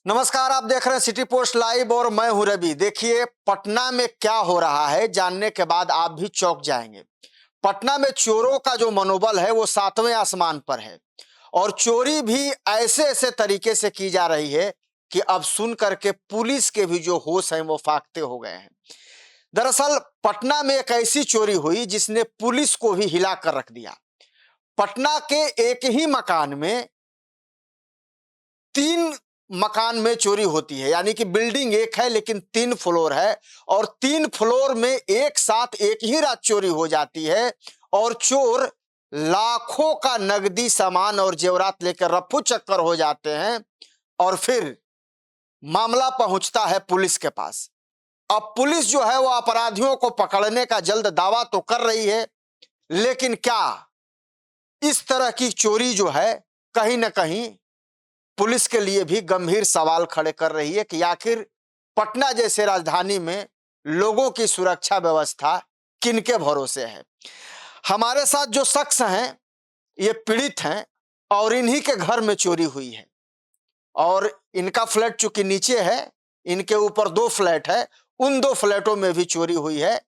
नमस्कार, आप देख रहे हैं सिटी पोस्ट लाइव और मैं हूं रवि। देखिए, पटना में क्या हो रहा है जानने के बाद आप भी चौंक जाएंगे। पटना में चोरों का जो मनोबल है वो सातवें आसमान पर है और चोरी भी ऐसे ऐसे तरीके से की जा रही है कि अब सुन करके पुलिस के भी जो होश हैं वो फाख्ते हो गए हैं। दरअसल पटना में एक ऐसी चोरी हुई जिसने पुलिस को भी हिला कर रख दिया। पटना के एक ही मकान में 3 मकान में चोरी होती है, यानी कि बिल्डिंग एक है लेकिन 3 फ्लोर है और 3 फ्लोर में एक साथ एक ही रात चोरी हो जाती है और चोर लाखों का नकदी सामान और जेवरात लेकर रफू चक्कर हो जाते हैं और फिर मामला पहुंचता है पुलिस के पास। अब पुलिस जो है वो अपराधियों को पकड़ने का जल्द दावा तो कर रही है, लेकिन क्या इस तरह की चोरी जो है कहीं ना कहीं पुलिस के लिए भी गंभीर सवाल खड़े कर रही है कि आखिर पटना जैसे राजधानी में लोगों की सुरक्षा व्यवस्था किनके भरोसे है। हमारे साथ जो शख्स हैं ये पीड़ित हैं और इन्हीं के घर में चोरी हुई है और इनका फ्लैट चूंकि नीचे है, इनके ऊपर 2 फ्लैट है, उन 2 फ्लैटों में भी चोरी हुई है।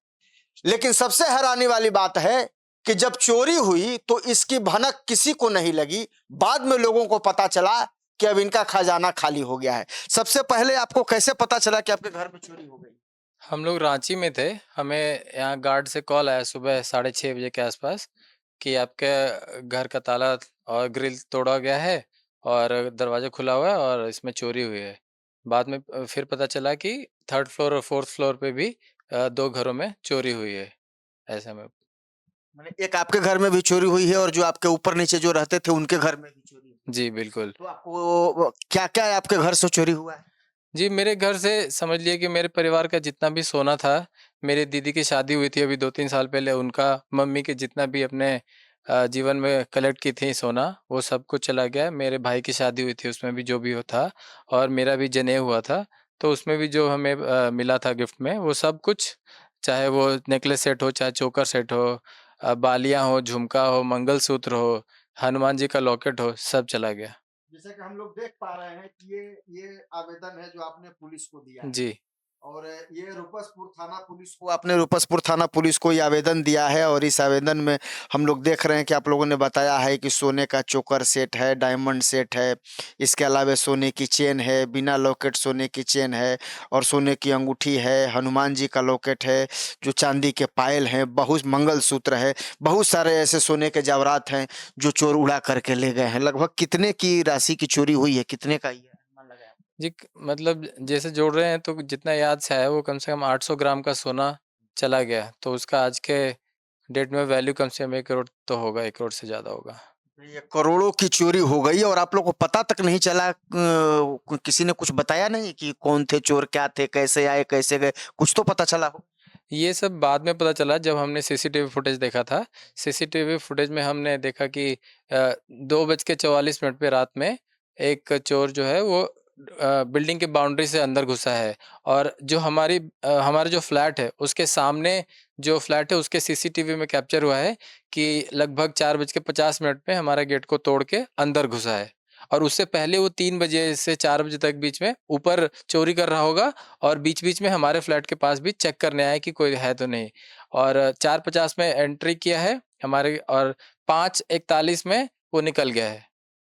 लेकिन सबसे हैरानी वाली बात है कि जब चोरी हुई तो इसकी भनक किसी को नहीं लगी। बाद में लोगों को पता चला कि अब इनका खजाना खाली हो गया है। सबसे पहले आपको कैसे पता चला कि आपके घर में चोरी हो गई? हम लोग रांची में थे। हमें यहाँ गार्ड से कॉल आया सुबह 6:30 बजे के आसपास कि आपके घर का ताला और ग्रिल तोड़ा गया है और दरवाज़ा खुला हुआ है और इसमें चोरी हुई है। बाद में फिर पता चला कि 3rd फ्लोर और 4th फ्लोर पे भी 2 घरों में चोरी हुई है। ऐसे में माने एक आपके घर में भी चोरी हुई है और जो आपके ऊपर नीचे जो रहते थे उनके घर में भी चोरी हुई। जी, बिल्कुल। तो आपको क्या-क्या आपके घर से चोरी हुआ है? जी, मेरे घर से समझ लिए कि मेरे परिवार का जितना भी सोना था, मेरी दीदी की शादी हुई थी अभी 2-3 साल पहले, उनका मम्मी के जितना भी अपने जीवन में कलेक्ट की थी सोना, वो सब कुछ चला गया। मेरे भाई की शादी हुई थी, उसमें भी जो भी वो था और मेरा भी जनेऊ हुआ था, तो उसमें भी जो हमें मिला था गिफ्ट में, वो सब कुछ, चाहे वो नेकलेस सेट हो, चाहे चोकर सेट हो, बालियाँ हो, झुमका हो, मंगलसूत्र हो, हनुमान जी का लॉकेट हो, सब चला गया। जैसा कि हम लोग देख पा रहे हैं कि ये आवेदन है जो आपने पुलिस को दिया है जी। और ये रूपसपुर थाना पुलिस को ये आवेदन दिया है और इस आवेदन में हम लोग देख रहे हैं कि आप लोगों ने बताया है कि सोने का चोकर सेट है, डायमंड सेट है, इसके अलावा सोने की चेन है, बिना लॉकेट सोने की चेन है और सोने की अंगूठी है, हनुमान जी का लॉकेट है, जो चांदी के पायल हैं, बहुत मंगलसूत्र है, बहुत सारे ऐसे सोने के जेवरात हैं जो चोर उड़ा करके ले गए हैं। लगभग कितने की राशि की चोरी हुई है? कितने का ये अनुमान लगाया? जी, मतलब जैसे जोड़ रहे हैं तो जितना याद से आया वो कम से कम 800 ग्राम का सोना चला गया। तो उसका आज के डेट में वैल्यू कम से कम 1 करोड़ तो होगा, 1 करोड़ से ज़्यादा होगा। ये करोड़ों की चोरी हो गई और आप लोग को पता तक नहीं चला, किसी ने कुछ बताया नहीं कि कौन थे चोर, क्या थे, कैसे आए, कैसे गए? कुछ तो पता चला हो। ये सब बाद में पता चला जब हमने सीसीटीवी फुटेज देखा था। सीसीटीवी फुटेज में हमने देखा कि 2:44 पे रात में एक चोर जो है वो बिल्डिंग की बाउंड्री से अंदर घुसा है और जो हमारा जो फ्लैट है उसके सामने जो फ्लैट है उसके सीसीटीवी में कैप्चर हुआ है कि लगभग 4:50 पे हमारा गेट को तोड़ के अंदर घुसा है और उससे पहले वो 3 बजे से 4 बजे तक बीच में ऊपर चोरी कर रहा होगा और बीच-बीच में हमारे फ्लैट के पास भी चेक करने आया कि कोई है तो नहीं। और 4:50 में एंट्री किया है हमारे और 5:41 में वो निकल गया है।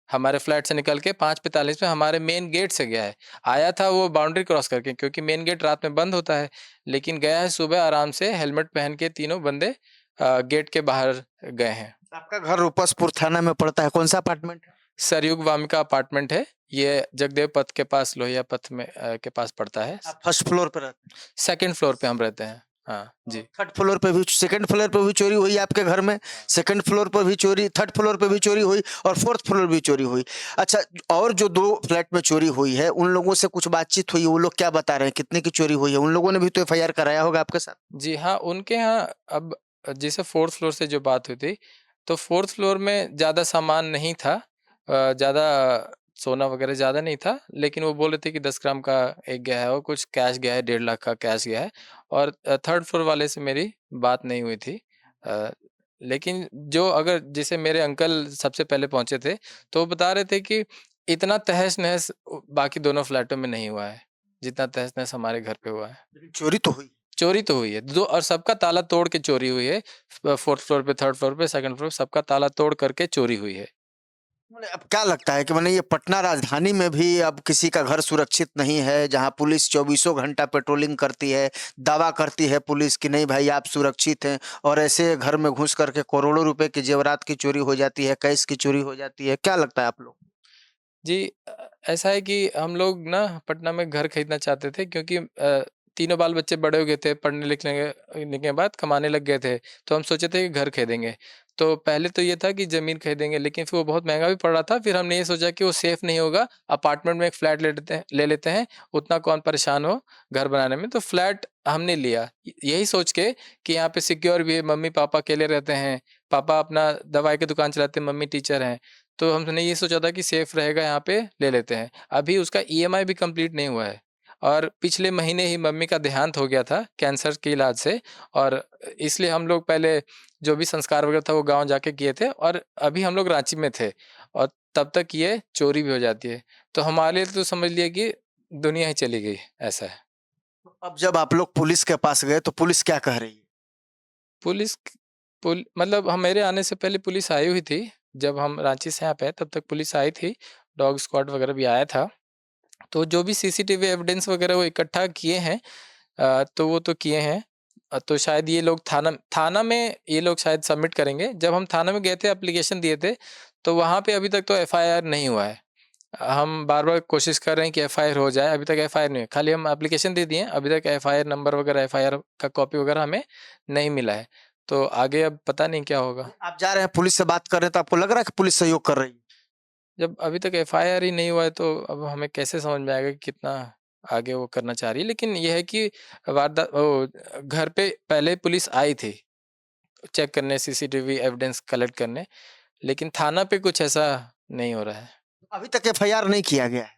हमारे फ्लैट से निकल के 5:45 में हमारे मेन गेट से गया है। आया था वो बाउंड्री क्रॉस करके क्योंकि मेन गेट रात में बंद होता है, लेकिन गया है सुबह आराम से हेलमेट पहन के तीनों बंदे गेट के बाहर गए हैं। आपका घर रूपसपुर थाना में पड़ता है, कौन सा अपार्टमेंट है? सरयुग वामिका अपार्टमेंट है। ये जगदेव पथ के पास लोहिया पथ में के पास पड़ता है। आप फर्स्ट फ्लोर पे रहते हैं? 2nd फ्लोर पे हम रहते हैं। हाँ, और जी। थर्ड फ्लोर पे भी, सेकंड फ्लोर पे भी चोरी हुई आपके घर में? सेकंड फ्लोर पर भी चोरी, थर्ड फ्लोर पे भी चोरी हुई और फोर्थ फ्लोर भी चोरी हुई। अच्छा, और जो 2 फ्लैट में चोरी हुई है उन लोगों से कुछ बातचीत हुई? वो लोग क्या बता रहे हैं, कितने की चोरी हुई है? उन लोगों ने भी तो एफआईआर कराया होगा आपके साथ? जी हाँ, उनके यहाँ अब जैसे 4th फ्लोर से जो बात हुई थी, तो 4th फ्लोर में ज़्यादा सामान नहीं था। ज़्यादा सोना वगैरह ज़्यादा नहीं था, लेकिन वो बोल रहे थे कि 10 ग्राम का एक गया है और कुछ कैश गया है, 1.5 लाख का कैश गया है और 3rd फ्लोर वाले से मेरी बात नहीं हुई थी। अ, लेकिन जो अगर जैसे मेरे अंकल सबसे पहले पहुँचे थे, तो वो बता रहे थे कि इतना तहस-नहस बाकी दोनों फ्लैटों में नहीं हुआ है, जितना तहस-नहस हमारे घर पे हुआ है। लेकिन चोरी तो हुई। चोरी तो हुई है, दो और सबका ताला तोड़ के चोरी हुई है। 4th फ्लोर पे, 3rd फ्लोर पे, 2nd फ्लोर सबका ताला तोड़ करके चोरी हुई है। माने अब क्या लगता है कि माने ये पटना राजधानी में भी अब किसी का घर सुरक्षित नहीं है, जहाँ पुलिस चौबीसों घंटा पेट्रोलिंग करती है, दावा करती है पुलिस कि नहीं भाई आप सुरक्षित हैं, और ऐसे घर में घुस करके करोड़ों रुपए की जेवरात की चोरी हो जाती है, कैश की चोरी हो जाती है। क्या लगता है आप लोग? जी ऐसा है कि हम लोग ना पटना में घर खरीदना चाहते थे क्योंकि तीनों बाल बच्चे बड़े हो गए थे, पढ़ने लिखने के बाद कमाने लग गए थे, तो हम सोचे थे कि घर खरीदेंगे। तो पहले तो ये था कि ज़मीन खरीदेंगे, लेकिन फिर वो बहुत महँगा भी पड़ रहा था, फिर हमने ये सोचा कि वो सेफ़ नहीं होगा, अपार्टमेंट में एक फ्लैट ले लेते हैं, उतना कौन परेशान हो घर बनाने में, तो फ्लैट हमने लिया। यही सोच के कि यहाँ पे सिक्योर भी है, मम्मी-पापा अकेले रहते हैं, पापा अपना दवाई की दुकान चलाते हैं, मम्मी टीचर हैं। तो हमने ये सोचा था कि सेफ रहेगा यहाँ पे ले लेते हैं। अभी उसका ईएमआई भी कंप्लीट नहीं हुआ है और पिछले महीने ही मम्मी का देहांत हो गया था कैंसर के इलाज से और इसलिए हम लोग पहले जो भी संस्कार वगैरह था वो गाँव जाके किए थे और अभी हम लोग रांची में थे और तब तक ये चोरी भी हो जाती है। तो हमारे लिए तो समझ लिए कि दुनिया ही चली गई, ऐसा है। अब जब आप लोग पुलिस के पास गए तो पुलिस क्या कह रही है? पुलिस मतलब हम मेरे आने से पहले पुलिस आई हुई थी। जब हम रांची से यहाँ पे आए तब तक पुलिस आई थी, डॉग स्क्वाड वगैरह भी आया था। तो जो भी सीसीटीवी एविडेंस वगैरह वो इकट्ठा किए हैं तो वो तो किए हैं। तो शायद ये लोग थाना में ये लोग शायद सबमिट करेंगे। जब हम थाना में गए थे एप्लीकेशन दिए थे, तो वहाँ पे अभी तक तो एफआईआर नहीं हुआ है। हम बार-बार कोशिश कर रहे हैं कि एफआईआर हो जाए, अभी तक एफआईआर नहीं हुई। खाली हम एप्लीकेशन दे दिए हैं, अभी तक एफआईआर नंबर वगैरह एफआईआर का कॉपी वगैरह हमें नहीं मिला है। तो आगे अब पता नहीं क्या होगा। आप जा रहे हैं पुलिस से बात कर रहे हैं तो आपको लग रहा है कि पुलिस सहयोग कर रही है? जब अभी तक एफआईआर ही नहीं हुआ है तो अब हमें कैसे समझ में आएगा कि कितना आगे वो करना चाह रही है। लेकिन ये है कि घर पे पहले पुलिस आई थी चेक करने, सीसीटीवी एविडेंस कलेक्ट करने, लेकिन थाना पे कुछ ऐसा नहीं हो रहा है। अभी तक एफआईआर नहीं किया गया है।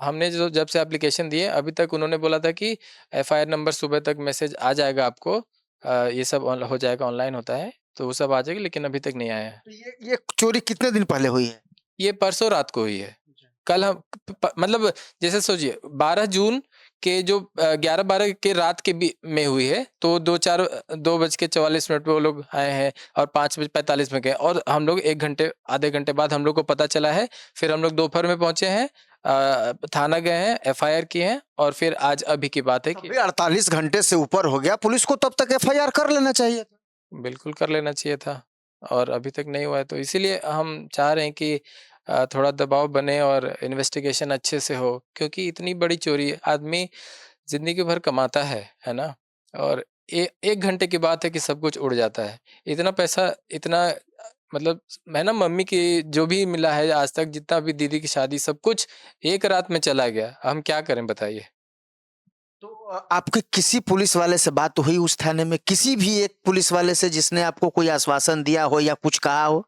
हमने जो जब से एप्लीकेशन दिए अभी तक उन्होंने बोला था कि एफआईआर नंबर सुबह तक मैसेज आ जाएगा आपको। ये सब हो जाएगा, ऑनलाइन होता है, तो वो सब आ जाएगी, लेकिन अभी तक नहीं आया है। तो ये चोरी कितने दिन पहले हुई है? ये परसों रात को हुई है। कल हम मतलब जैसे सोचिए 12 जून के जो 11-12 के रात के में हुई है, तो 2:44 पे वो लोग आए हैं और 5:45 में गए और हम लोग 1 घंटे आधे घंटे बाद हम लोग को पता चला है। फिर हम लोग दोपहर में पहुँचे हैं, थाना गए हैं, एफआईआर किए हैं और फिर आज अभी की बात है तब कि भी 48 घंटे से ऊपर हो गया, पुलिस को तब तक एफआईआर कर लेना चाहिए था। बिल्कुल कर लेना चाहिए था और अभी तक नहीं हुआ है, तो इसीलिए हम चाह रहे हैं कि थोड़ा दबाव बने और इन्वेस्टिगेशन अच्छे से हो क्योंकि इतनी बड़ी चोरी आदमी ज़िंदगी भर कमाता है ना? और 1 घंटे की बात है कि सब कुछ उड़ जाता है। इतना पैसा इतना मतलब मैं ना मम्मी की जो भी मिला है आज तक जितना भी दीदी की शादी सब कुछ एक रात में चला गया। हम क्या करें बताइए? तो आपके किसी पुलिस वाले से बात हुई उस थाने में? किसी भी एक पुलिस वाले से जिसने आपको कोई आश्वासन दिया हो या कुछ कहा हो?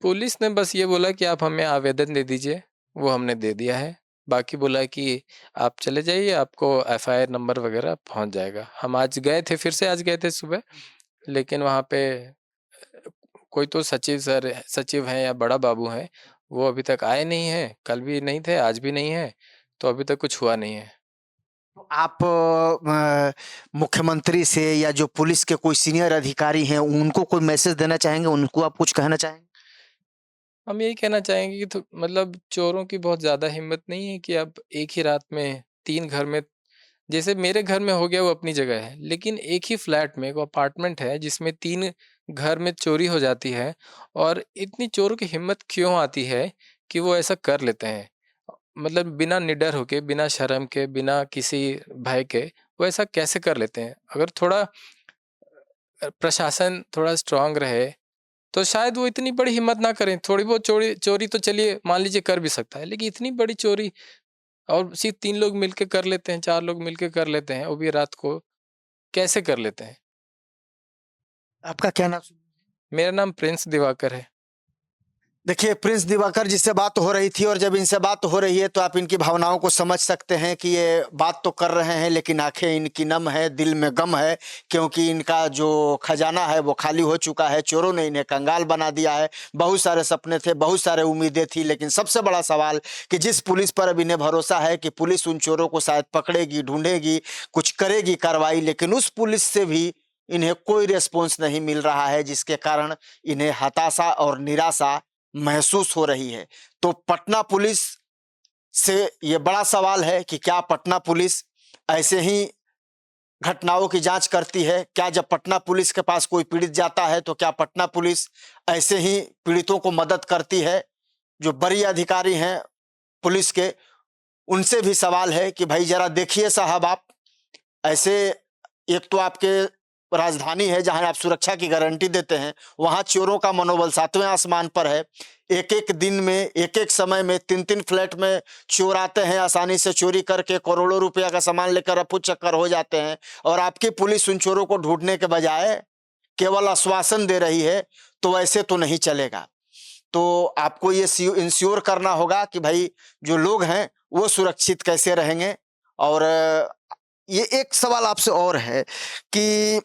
पुलिस ने बस ये बोला कि आप हमें आवेदन दे दीजिए, वो हमने दे दिया है। बाकी बोला कि आप चले जाइए, आपको एफआईआर नंबर वगैरह पहुँच जाएगा। हम आज गए थे, फिर से आज गए थे सुबह, लेकिन वहाँ पे कोई तो सचिव हैं या बड़ा बाबू हैं, वो अभी तक आए नहीं हैं, कल भी नहीं थे, आज भी नहीं हैं, तो अभी तक कुछ हुआ नहीं है। तो आप मुख्यमंत्री से या जो पुलिस के कोई सीनियर अधिकारी हैं, उनको कोई मैसेज देना चाहेंगे? उनको आप कुछ कहना चाहेंगे? हम यही कहना चाहेंगे कि तो मतलब चोरों की बहुत ज़्यादा हिम्मत नहीं है कि अब एक ही रात में 3 घर में जैसे मेरे घर में हो गया वो अपनी जगह है, लेकिन एक ही फ्लैट में, एक अपार्टमेंट है जिसमें 3 घर में चोरी हो जाती है और इतनी चोरों की हिम्मत क्यों आती है कि वो ऐसा कर लेते हैं? मतलब बिना निडर होके, बिना शर्म के, बिना किसी भय के, वो ऐसा कैसे कर लेते हैं? अगर थोड़ा प्रशासन थोड़ा स्ट्रॉन्ग रहे, तो शायद वो इतनी बड़ी हिम्मत ना करें। थोड़ी बहुत चोरी चोरी तो चलिए मान लीजिए कर भी सकता है, लेकिन इतनी बड़ी चोरी और सिर्फ़ 3 लोग मिलके कर लेते हैं, 4 लोग मिलके कर लेते हैं, वो भी रात को, कैसे कर लेते हैं? आपका क्या नाम? मेरा नाम प्रिंस दिवाकर है। देखिए, प्रिंस दिवाकर जी से बात हो रही थी और जब इनसे बात हो रही है तो आप इनकी भावनाओं को समझ सकते हैं कि ये बात तो कर रहे हैं लेकिन आंखें इनकी नम है, दिल में गम है, क्योंकि इनका जो खजाना है वो खाली हो चुका है। चोरों ने इन्हें कंगाल बना दिया है। बहुत सारे सपने थे, बहुत सारे उम्मीदें थी, लेकिन सबसे बड़ा सवाल कि जिस पुलिस पर अब इन्हें भरोसा है कि पुलिस उन चोरों को शायद पकड़ेगी, ढूंढेगी, कुछ करेगी कार्रवाई, लेकिन उस पुलिस से भी इन्हें कोई रिस्पॉन्स नहीं मिल रहा है, जिसके कारण इन्हें हताशा और निराशा महसूस हो रही है। तो पटना पुलिस से ये बड़ा सवाल है कि क्या पटना पुलिस ऐसे ही घटनाओं की जांच करती है? क्या जब पटना पुलिस के पास कोई पीड़ित जाता है तो क्या पटना पुलिस ऐसे ही पीड़ितों को मदद करती है? जो बड़ी अधिकारी हैं पुलिस के, उनसे भी सवाल है कि भाई जरा देखिए साहब, आप ऐसे, एक तो आपके राजधानी है जहां आप सुरक्षा की गारंटी देते हैं, वहां चोरों का मनोबल सातवें आसमान पर है। एक एक दिन में, एक एक समय में तीन तीन फ्लैट में चोर आते हैं, आसानी से चोरी करके करोड़ों रुपया का सामान लेकर रफू चक्कर हो जाते हैं, और आपकी पुलिस उन चोरों को ढूंढने के बजाय केवल आश्वासन दे रही है। तो ऐसे तो नहीं चलेगा। तो आपको ये इंश्योर करना होगा कि भाई जो लोग हैं वो सुरक्षित कैसे रहेंगे। और ये एक सवाल आपसे और है कि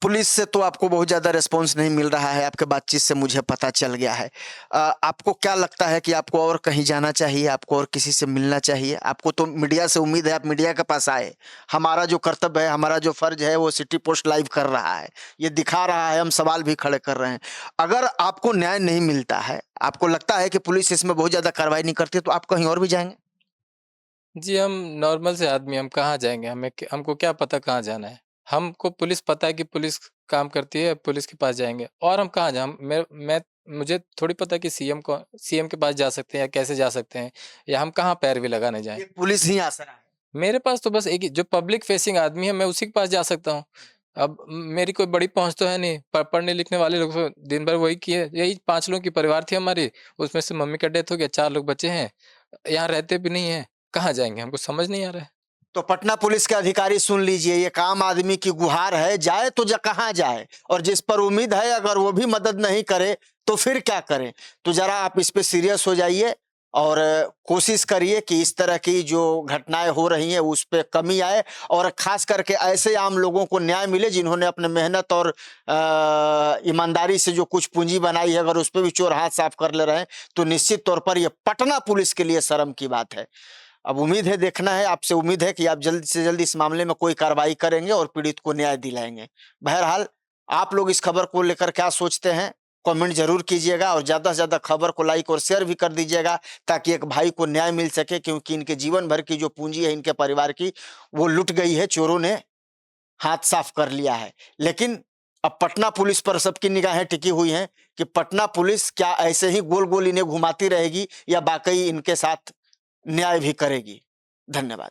पुलिस से तो आपको बहुत ज़्यादा रिस्पॉन्स नहीं मिल रहा है, आपके बातचीत से मुझे पता चल गया है। आपको क्या लगता है कि आपको और कहीं जाना चाहिए, आपको और किसी से मिलना चाहिए? आपको तो मीडिया से उम्मीद है, आप मीडिया के पास आए। हमारा जो कर्तव्य है, हमारा जो फर्ज है, वो सिटी पोस्ट लाइव कर रहा है, ये दिखा रहा है, हम सवाल भी खड़े कर रहे हैं। अगर आपको न्याय नहीं मिलता है, आपको लगता है कि पुलिस इसमें बहुत ज़्यादा कार्रवाई नहीं करती, तो आप कहीं और भी जाएंगे? जी, हम नॉर्मल से आदमी, हम कहाँ जाएँगे? हमको क्या पता कहाँ जाना है? हमको पुलिस पता है कि पुलिस काम करती है, पुलिस के पास जाएँगे और हम कहाँ जाएँ? मैं मुझे थोड़ी पता है कि सीएम के पास जा सकते हैं या कैसे जा सकते हैं या हम कहाँ पैरवी लगाने जाएँ? एक पुलिस ही आसरा है। मेरे पास तो बस एक ही जो पब्लिक फेसिंग आदमी है, मैं उसी के पास जा सकता हूँ। अब मेरी कोई बड़ी पहुँच तो है नहीं, पढ़ने लिखने वाले लोग तो दिन भर वही किए, यही 5 लोगों की परिवार थी हमारी, उसमें से मम्मी का डेथ हो गया, 4 लोग बचे हैं, यहाँ रहते भी नहीं हैं, कहाँ जाएँगे? हमको समझ नहीं आ रहा है। तो पटना पुलिस के अधिकारी सुन लीजिए, ये आम आदमी की गुहार है, जाए तो कहाँ जाए, और जिस पर उम्मीद है अगर वो भी मदद नहीं करे तो फिर क्या करें? तो जरा आप इस पे सीरियस हो जाइए और कोशिश करिए कि इस तरह की जो घटनाएं हो रही हैं उस पे कमी आए, और खास करके ऐसे आम लोगों को न्याय मिले जिन्होंने अपने मेहनत और ईमानदारी से जो कुछ पूंजी बनाई है, अगर उस पे भी चोर हाथ साफ कर ले रहे हैं तो निश्चित तौर पर यह पटना पुलिस के लिए शर्म की बात है। अब उम्मीद है, देखना है, आपसे उम्मीद है कि आप जल्द से जल्द इस मामले में कोई कार्रवाई करेंगे और पीड़ित को न्याय दिलाएंगे। बहरहाल, आप लोग इस खबर को लेकर क्या सोचते हैं, कमेंट जरूर कीजिएगा, और ज्यादा से ज्यादा खबर को लाइक और शेयर भी कर दीजिएगा, ताकि एक भाई को न्याय मिल सके, क्योंकि इनके जीवन भर की जो पूंजी है इनके परिवार की, वो लुट गई है, चोरों ने हाथ साफ कर लिया है। लेकिन अब पटना पुलिस पर सबकी निगाहें टिकी हुई हैं कि पटना पुलिस क्या ऐसे ही गोल गोल इन्हें घुमाती रहेगी या वाकई इनके साथ न्याय भी करेगी। धन्यवाद।